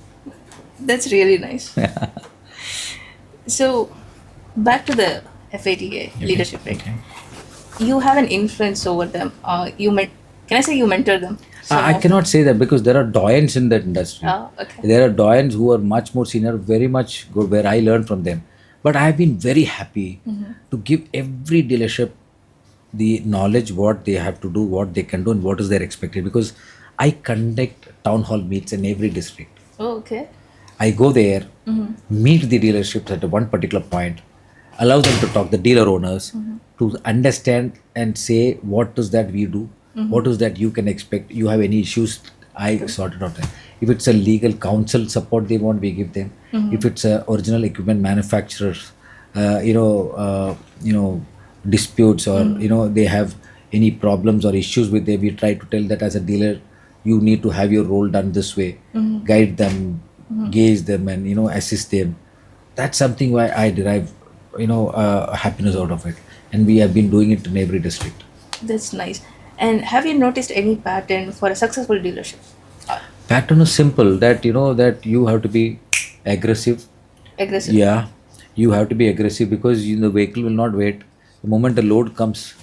That's really nice. So, back to the FADA leadership, right? Okay. You have an influence over them. Can I say you mentor them? I cannot say that because there are doyens in that industry. Okay. There are doyens who are much more senior, very much good, where I learned from them. But I have been very happy to give every dealership the knowledge what they have to do, what they can do, and what is their expected. Because I conduct town hall meets in every district. Oh, okay. I go there, meet the dealerships at one particular point, allow them to talk, the dealer owners, to understand and say what is that we do, what is that you can expect. You have any issues, I sort it out. If it's a legal counsel support they want, we give them. If it's a original equipment manufacturers, disputes or they have any problems or issues with them, we try to tell that as a dealer, you need to have your role done this way, guide them, gauge them, and assist them. That's something why I derive happiness out of it, and we have been doing it in every district. That's nice. And have you noticed any pattern for a successful dealership? Pattern is simple, that that you have to be aggressive. Aggressive. Yeah, you have to be aggressive because the vehicle will not wait. The moment the load comes,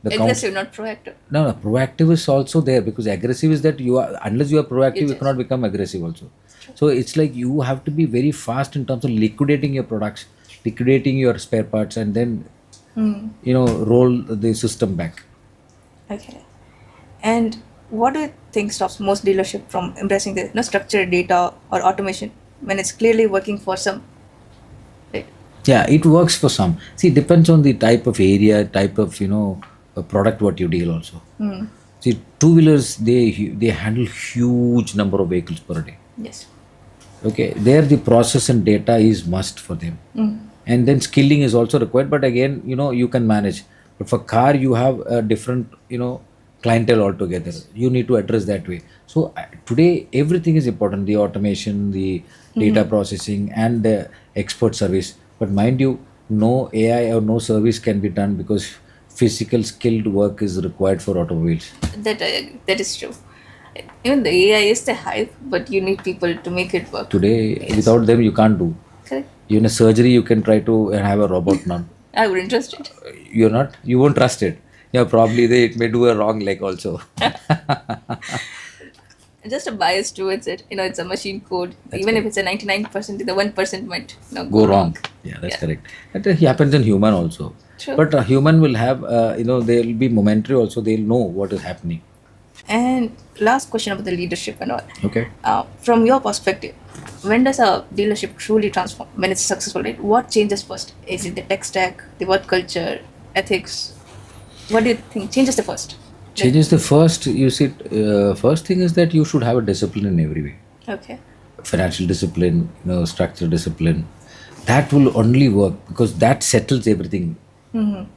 Aggressive, not proactive. No, proactive is also there, because aggressive is that unless you are proactive, you cannot become aggressive also. So it's like you have to be very fast in terms of liquidating your products, liquidating your spare parts, and then roll the system back. Okay. And what do you think stops most dealership from embracing the structured data or automation when it's clearly working for some? Right. Yeah, it works for some. See, it depends on the type of area, type of a product what you deal also. See, two-wheelers, they handle huge number of vehicles per day. Yes. Okay, there the process and data is must for them. And then skilling is also required, but again, you can manage. But for car, you have a different, clientele altogether. You need to address that way. So today, everything is important: the automation, the data processing, and the expert service. But mind you, no AI or no service can be done because physical skilled work is required for automobiles. That is true. Even the AI is the hype, but you need people to make it work. Today, without them, you can't do. Correct. Even a surgery, you can try to have a robot now. I wouldn't trust it. You're not? You won't trust it. Yeah, probably it may do a wrong leg also. Just a bias towards it. It's a machine code. Even if it's a 99%, the 1% might go wrong. Yeah, that's correct. That happens in human also. True. But a human will have, they'll be momentary also. They'll know what is happening. And last question about the leadership and all. Okay. From your perspective, when does a dealership truly transform? When it's successful, right? What changes first? Is it the tech stack, the work culture, ethics? What do you think changes the first? Changes the first, you see, first thing is that you should have a discipline in every way. Okay. Financial discipline, structural discipline. That will only work because that settles everything.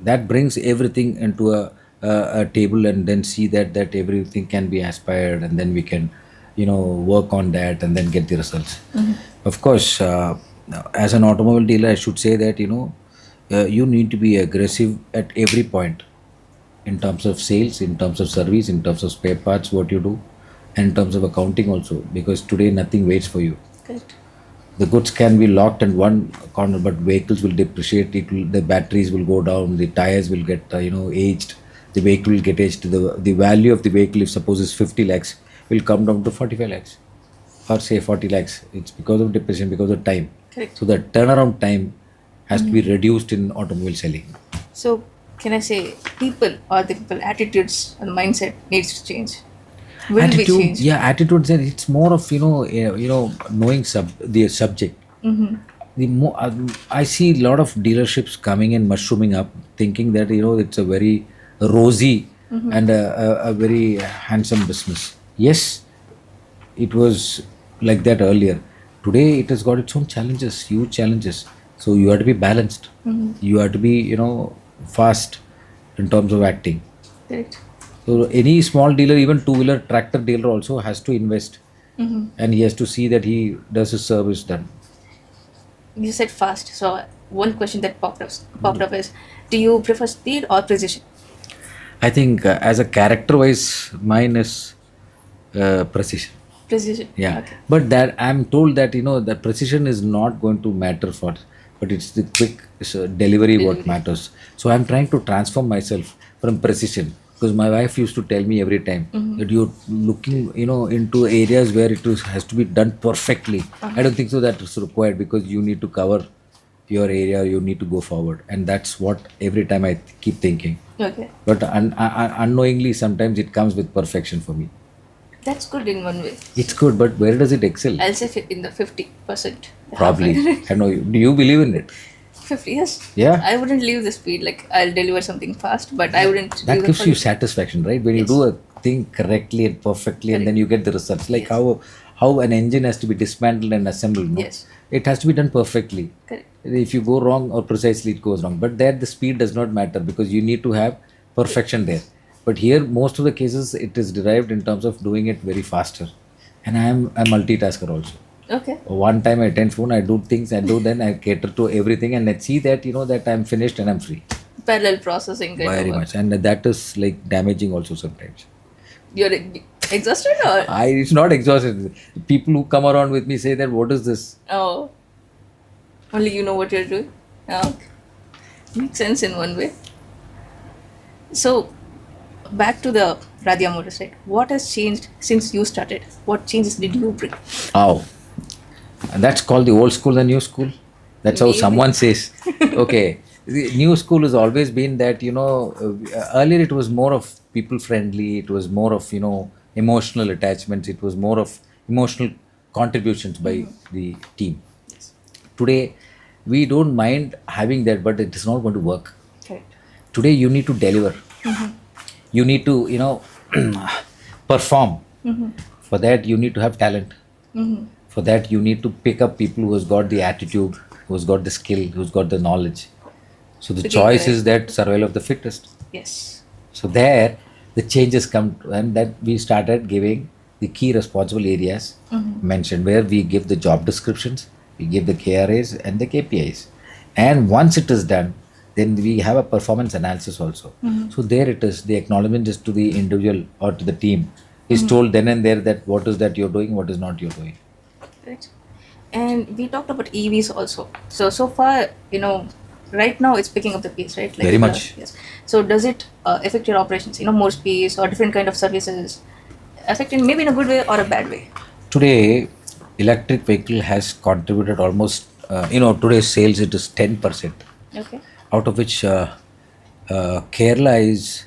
That brings everything into a table, and then see that everything can be aspired, and then we can, work on that and then get the results. Of course, as an automobile dealer, I should say that, you need to be aggressive at every point. In terms of sales, in terms of service, in terms of spare parts, what you do, and in terms of accounting also, because today nothing waits for you. Correct. The goods can be locked in one corner, but vehicles will depreciate. The batteries will go down. The tires will get aged. The vehicle will get aged. The value of the vehicle, if suppose is 50 lakhs, will come down to 45 lakhs, or say 40 lakhs. It's because of depreciation, because of time. Correct. So the turnaround time has to be reduced in automobile selling. So can I say people attitudes and mindset needs to change? Will be changed? Yeah, attitudes. It's more of knowing the subject. The more I see a lot of dealerships coming and mushrooming up, thinking that it's a very rosy and a very handsome business. Yes, it was like that earlier. Today it has got its own challenges, huge challenges. So you have to be balanced. You have to be, fast in terms of acting. Correct. So any small dealer, even two-wheeler tractor dealer also has to invest, and he has to see that he does his service done. You said fast. So one question that popped up is, do you prefer speed or precision? I think as a character-wise, mine is precision. Precision. Yeah, Okay. but that I'm told that that precision is not going to matter for, but it's the quick delivery what matters. So I'm trying to transform myself from precision, because my wife used to tell me every time that you're looking into areas where has to be done perfectly. I don't think so that is required, because you need to cover your area, you need to go forward, and that's what every time I keep thinking. Okay. But unknowingly sometimes it comes with perfection for me. That's good in one way. It's good, but where does it excel? I'll say in the 50%. Probably. I know. Do you believe in it? 50, yes. Yeah. I wouldn't leave the speed. Like, I'll deliver something fast, but I wouldn't. That leave the gives you quality. satisfaction, right? When you do a thing correctly and perfectly, and then you get the results. Like how an engine has to be dismantled and assembled. No? Yes. It has to be done perfectly. Correct. If you go wrong or precisely, it goes wrong. But there, the speed does not matter, because you need to have perfection there. But here, most of the cases, it is derived in terms of doing it very faster. And I am a multitasker also. Okay. One time I attend phone, I do things, then I cater to everything, and I see that that I'm finished and I'm free. Parallel processing. Kind Very of work. much, and that is like damaging also sometimes. You're exhausted or? It's not exhausted. People who come around with me say that, what is this? Oh. Only you know what you're doing. Oh, okay. Makes sense in one way. So, back to the Radhia Motors, right? What has changed since you started? What changes did you bring? Oh, and that's called the old school, the new school. That's how Maybe. someone says. Okay, the new school has always been that earlier it was more of people friendly. It was more of emotional attachments. It was more of emotional contributions by the team. Yes. Today, we don't mind having that, but it is not going to work. Correct. Today, you need to deliver. You need to perform. For that, you need to have talent. For that, you need to pick up people who has got the attitude, who has got the skill, who's got the knowledge. So the Pretty choice correct. is that survival of the fittest. Yes. So there, the changes come, and that we started giving the key responsible areas mentioned, where we give the job descriptions, we give the KRAs and the KPIs, and once it is done, then we have a performance analysis also. So there it is, the acknowledgement is to the individual or to the team is told then and there that what is that you're doing, what is not you're doing. Correct. And we talked about EVs also. So far, right now it's picking up the pace, right? Very much. Yes. So does it affect your operations? More space or different kind of services, affecting maybe in a good way or a bad way? Today, electric vehicle has contributed almost, today's sales it is 10%, Okay. out of which Kerala is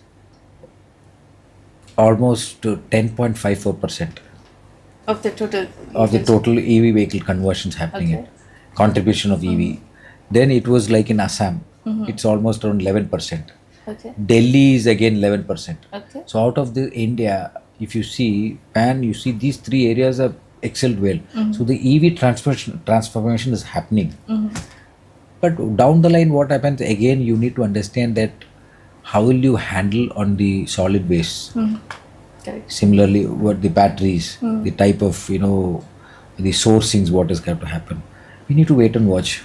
almost 10.54% Of the total. of the vehicles. total EV vehicle conversions happening. Okay. Contribution of EV. Then it was like in Assam, it's almost around 11%. Okay. Delhi is again 11%. Okay. So out of the India, if you see, these three areas are excelled well. So the EV transformation is happening. But down the line, what happens again? You need to understand that how will you handle on the solid waste. Correct. Similarly, what the batteries, the type of the sourcings, what is going to happen. We need to wait and watch.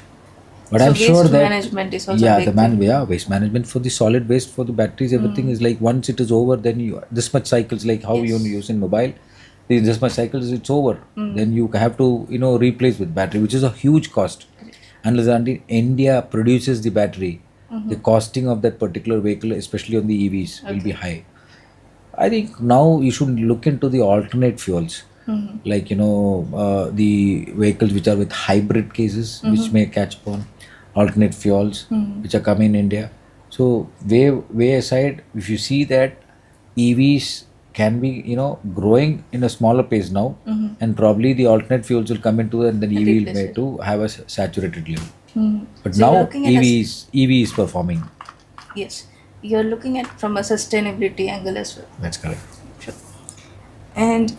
But So I'm sure waste that management is also a big thing. waste management for the solid waste, for the batteries, everything is like once it is over, then you this much cycles, like how you use in mobile. This much cycles, it's over. Then you have to replace with battery, which is a huge cost. Unless until India produces the battery, the costing of that particular vehicle, especially on the EVs, will be high. I think now you should look into the alternate fuels, like the vehicles which are with hybrid cases, which may catch upon alternate fuels, which are coming in India. So way aside, if you see that EVs can be growing in a smaller pace now, and probably the alternate fuels will come into, and then EV will replace may it. to have a saturated level. But So you're now looking at EV is performing. Yes. You're looking at from a sustainability angle as well. That's correct. Sure. And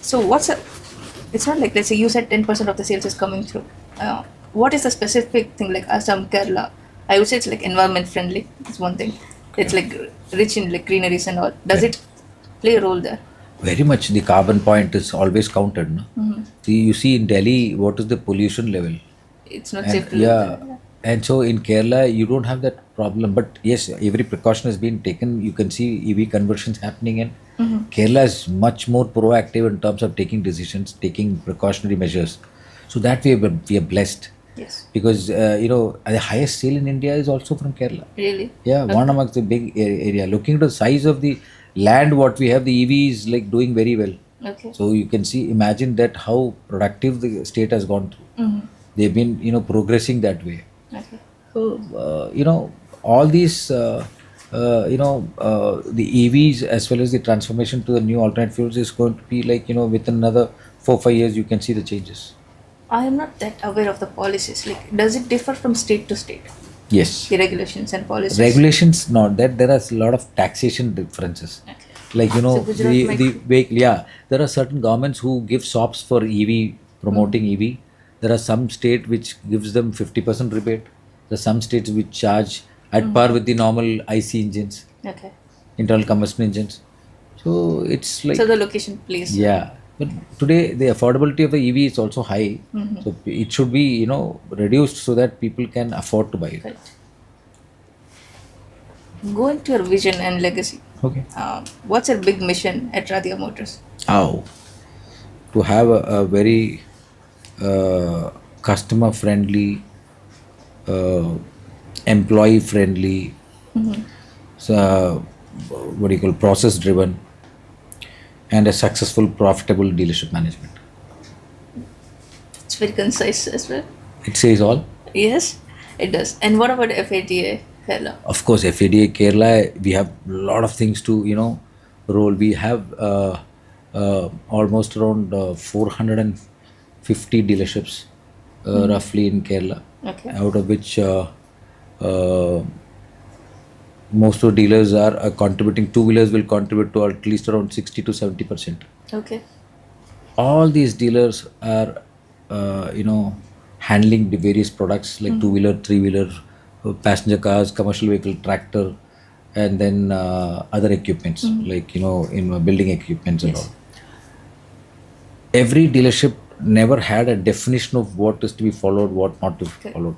so it's not like, let's say you said 10% of the sales is coming through. What is the specific thing, like Assam, Kerala? I would say it's like environment friendly. It's one thing. It's like rich in like greeneries and all. Does it play a role there? Very much the carbon point is always counted. No? You see in Delhi, what is the pollution level? It's not And, safe to live there. yeah. And so in Kerala, you don't have that problem. But yes, every precaution has been taken. You can see EV conversions happening. And Kerala is much more proactive in terms of taking decisions, taking precautionary measures. So that way we are blessed. Yes. Because, the highest sale in India is also from Kerala. Really? Yeah, one amongst the big area. Looking at the size of the land, what we have, the EV is like doing very well. Okay. So you can see, imagine that how productive the state has gone through. They've been, progressing that way. Okay. So, all these, the EVs as well as the transformation to the new alternate fuels is going to be like, within another 4-5 years, you can see the changes. I am not that aware of the policies. Like, does it differ from state to state? Yes. The regulations and policies. Regulations, not that there are a lot of taxation differences. Okay. Like, So Gujarat might- the vehicle, yeah, there are certain governments who give SOPs for EV, promoting EV. There are some state which gives them 50% rebate. There are some states which charge at par with the normal IC engines, Okay. internal combustion engines. So it's like, So the location plays. yeah. But today the affordability of the EV is also high. So it should be, reduced so that people can afford to buy it. Right. Going to your vision and legacy. Okay. What's your big mission at Radhia Motors? How? To have a very customer friendly, employee friendly, so what do you call, process driven, and a successful profitable dealership management. It's very concise as well. It says all. Yes, it does. And what about FADA Kerala? Of course, FADA Kerala, we have a lot of things to roll. We have almost around 450 dealerships roughly in Kerala, Okay. out of which most of the dealers are contributing. Two-wheelers will contribute to at least around 60 to 70%. Okay. All these dealers are handling the various products like two-wheeler, three-wheeler, passenger cars, commercial vehicle, tractor, and then other equipments like in building equipments and Yes. all. Every dealership never had a definition of what is to be followed, what not to be Okay. followed.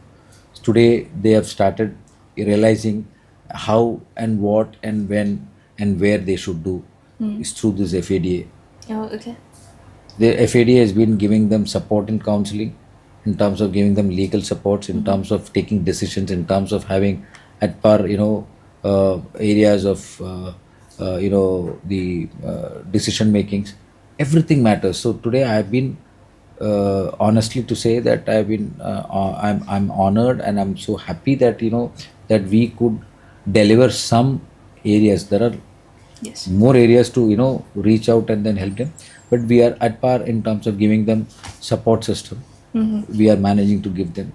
Today they have started realizing how and what and when and where they should do is through this FADA. Oh, okay. The FADA has been giving them support in counseling, in terms of giving them legal supports, in terms of taking decisions, in terms of having at par, areas of, the decision makings. Everything matters. So today I have been, honestly to say that I've been, I'm honored and I'm so happy that that we could deliver some areas. There are Yes. more areas to reach out and then help them, but we are at par in terms of giving them support system. We are managing to give them.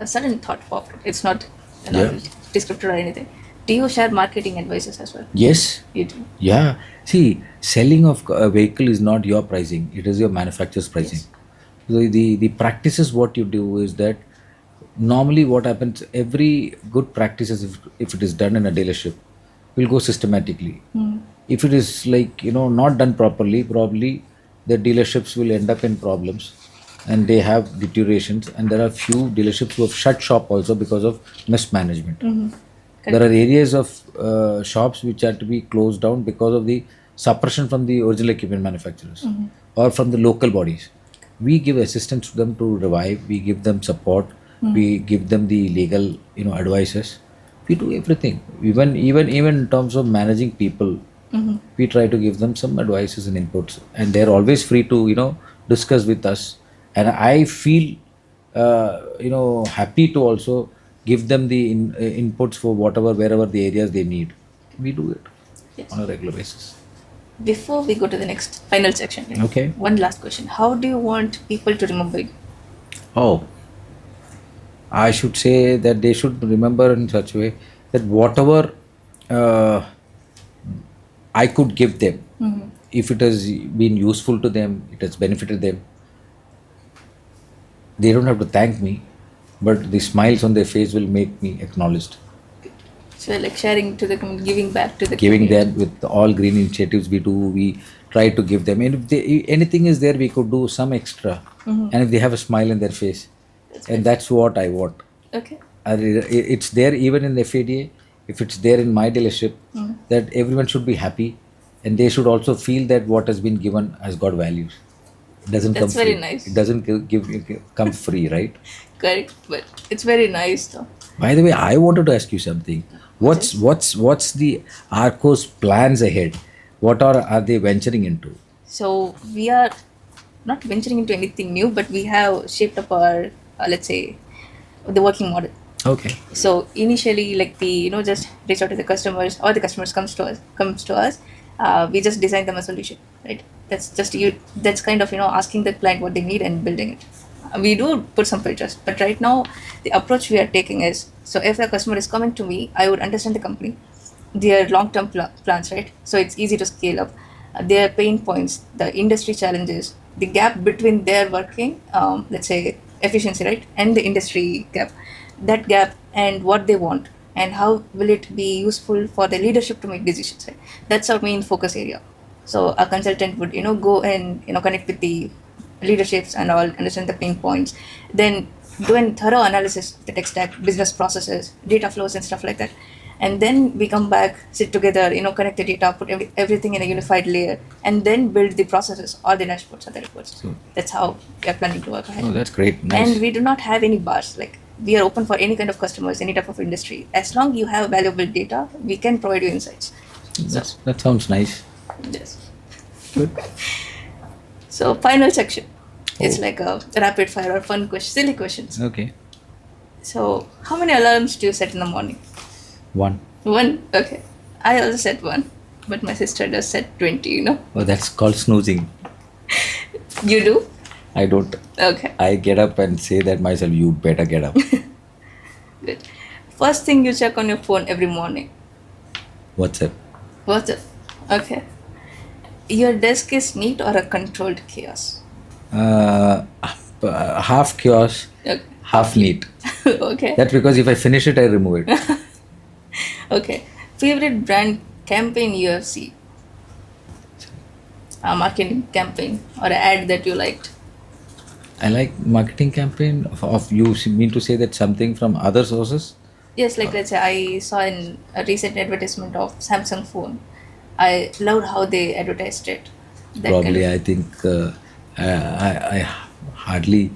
A sudden thought popped. It's not Yeah. descriptor or anything. Do you share marketing advices as well? Yes. You do. Yeah. See, selling of a vehicle is not your pricing; it is your manufacturer's pricing. So the practices what you do is that normally what happens, every good practices, if it is done in a dealership, will go systematically. If it is like not done properly, probably the dealerships will end up in problems and they have deteriorations, and there are few dealerships who have shut shop also because of mismanagement. There are areas of shops which are to be closed down because of the suppression from the original equipment manufacturers or from the local bodies. We give assistance to them to revive. We give them support. We give them the legal advices. We do everything. Even in terms of managing people, we try to give them some advices and inputs, and they're always free to discuss with us. And I feel happy to also give them the inputs for wherever the areas they need. We do it Yes. on a regular basis. Before we go to the next final section, right? Okay. One last question. How do you want people to remember you? Oh, I should say that they should remember in such a way that whatever I could give them, if it has been useful to them, it has benefited them, they don't have to thank me, but the smiles on their face will make me acknowledged. So like sharing to the community, giving back to the Giving community. them with all green initiatives we do, we try to give them. And if anything is there, we could do some extra. And if they have a smile in their face, and that's what I want. Okay. It's there even in FADA. If it's there in my dealership, that everyone should be happy, and they should also feel that what has been given has got values. It doesn't That's come very free. nice. It doesn't come free, right? Correct, but it's very nice though. By the way, I wanted to ask you something. What's the RCOR's plans ahead? What are they venturing into? So we are not venturing into anything new, but we have shaped up our, let's say, the working model. Okay. So initially, like we just reach out to the customers, or the customers comes to us. We just design them a solution, right? That's just you. That's kind of asking the client what they need and building it. We do put some filters, but right now the approach we are taking is, so if the customer is coming to me, I would understand the company, their long-term plans, right? So it's easy to scale up, their pain points, the industry challenges, the gap between their working, let's say efficiency, right, and the industry gap, that gap, and what they want, and how will it be useful for the leadership to make decisions, right? That's our main focus area. So a consultant would go and connect with the leaderships and all, understand the pain points, then do a thorough analysis of the tech stack, business processes, data flows and stuff like that, and then we come back, sit together, connect the data, put everything in a unified layer, and then build the processes or the dashboards or the reports. So- That's how we are planning to work ahead. Oh, that's great. Nice. And we do not have any bars. Like, we are open for any kind of customers, any type of industry. As long you have valuable data, we can provide you insights. That sounds nice. Yes. Good. So final section. It's Oh. like a rapid fire or fun question, silly questions. Okay. So how many alarms do you set in the morning? One. One. Okay. I also set one, but my sister does set 20. Oh, that's called snoozing. You do? I don't. Okay. I get up and say that myself. You better get up. Good. First thing you check on your phone every morning. What's up? What's it? Okay. Your desk is neat or a controlled chaos? Half chaos, Okay. half neat. Okay. That's because if I finish it, I remove it. Okay. Favorite brand campaign you have seen? A marketing campaign or an ad that you liked? I like marketing campaign of you mean to say that something from other sources? Yes, like let's say I saw in a recent advertisement of Samsung phone. I loved how they advertised it. That Probably, kind I think I hardly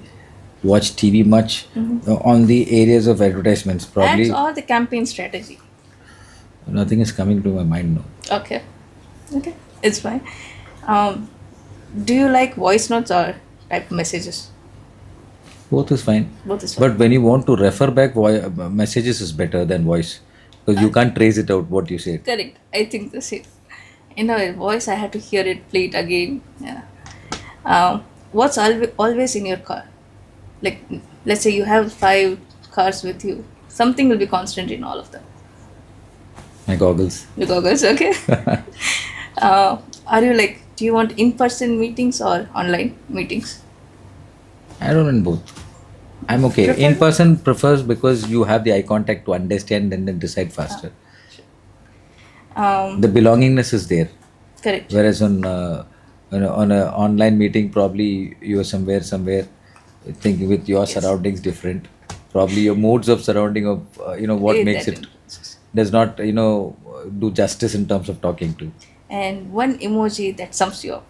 watch TV much on the areas of advertisements. of Probably ads or the campaign strategy. nothing is coming to my mind now. Okay. Okay. It's fine. Do you like voice notes or type messages? Both is fine. Both is fine. But when you want to refer back, messages is better than voice because you can't trace it out what you said. Correct. I think the same. Voice, I had to hear it, play it again. Yeah. What's always in your car? Like, let's say you have 5 cars with you. Something will be constant in all of them. My goggles. The goggles, okay? Are you like, do you want in-person meetings or online meetings? I don't want both. I'm okay. Prefer- In person prefers because you have the eye contact to understand and then decide faster. The belongingness is there. Correct. Whereas on a online meeting, probably you are somewhere thinking with your surroundings different. Probably your modes of surrounding of what Yeah, makes that it does not do justice in terms of talking to And one emoji that sums you up.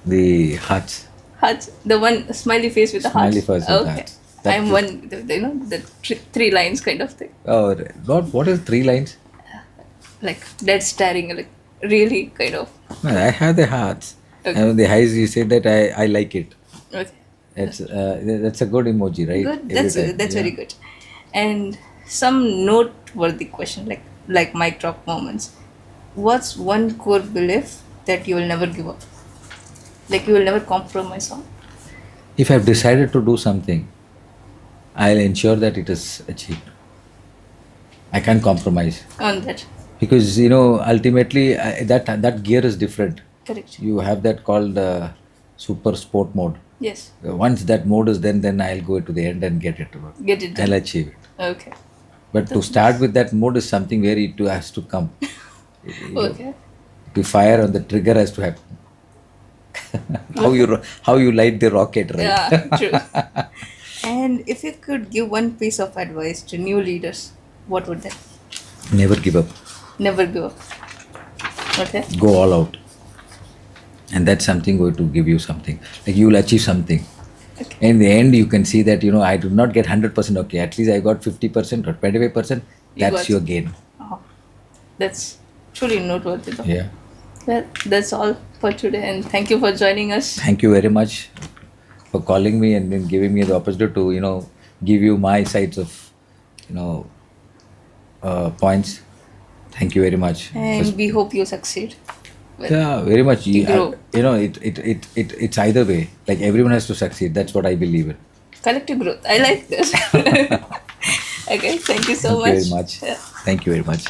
the hearts. Hearts. The one smiley face with the heart. Smiley face with hearts. That I'm is- one, the 3 lines kind of thing. Oh, what is 3 lines? Like dead staring, like really kind of. No, I have the hearts. Okay. And the eyes, you said that I like it. Okay. That's a good emoji, right? Good. Every That's time. good. That's Yeah. very good. And some noteworthy question, like mic drop moments. What's one core belief that you will never give up? Like you will never compromise on? If I've decided to do something, I'll ensure that it is achieved. I can't compromise. On that. because ultimately that gear is different. Correct. You have that called super sport mode. Yes. Once that mode is then I'll go to the end and get it. Get it done. I'll achieve it. Okay. But to start with that mode is something where it has to come. Okay. To fire on the trigger has to happen. how you light the rocket, right? Yeah, true. And if you could give one piece of advice to new leaders, what would that? Never give up. Never give up. Okay. Go all out. And that's something going to give you something. Like you will achieve something. Okay. In the end, you can see that, I do not get 100%. Okay, at least I got 50% or 25%. That's got your it. gain. Oh, that's truly noteworthy though. Yeah. Well, that's all for today, and thank you for joining us. Thank you very much for calling me and then giving me the opportunity to, give you my sides of, points. Thank you very much. And we hope you succeed. Well, Yeah, very much. You grow. It's either way. Like everyone has to succeed. That's what I believe in. collective growth. I like this. Okay, thank you so Thank you much. very much. Yeah. Thank you very much.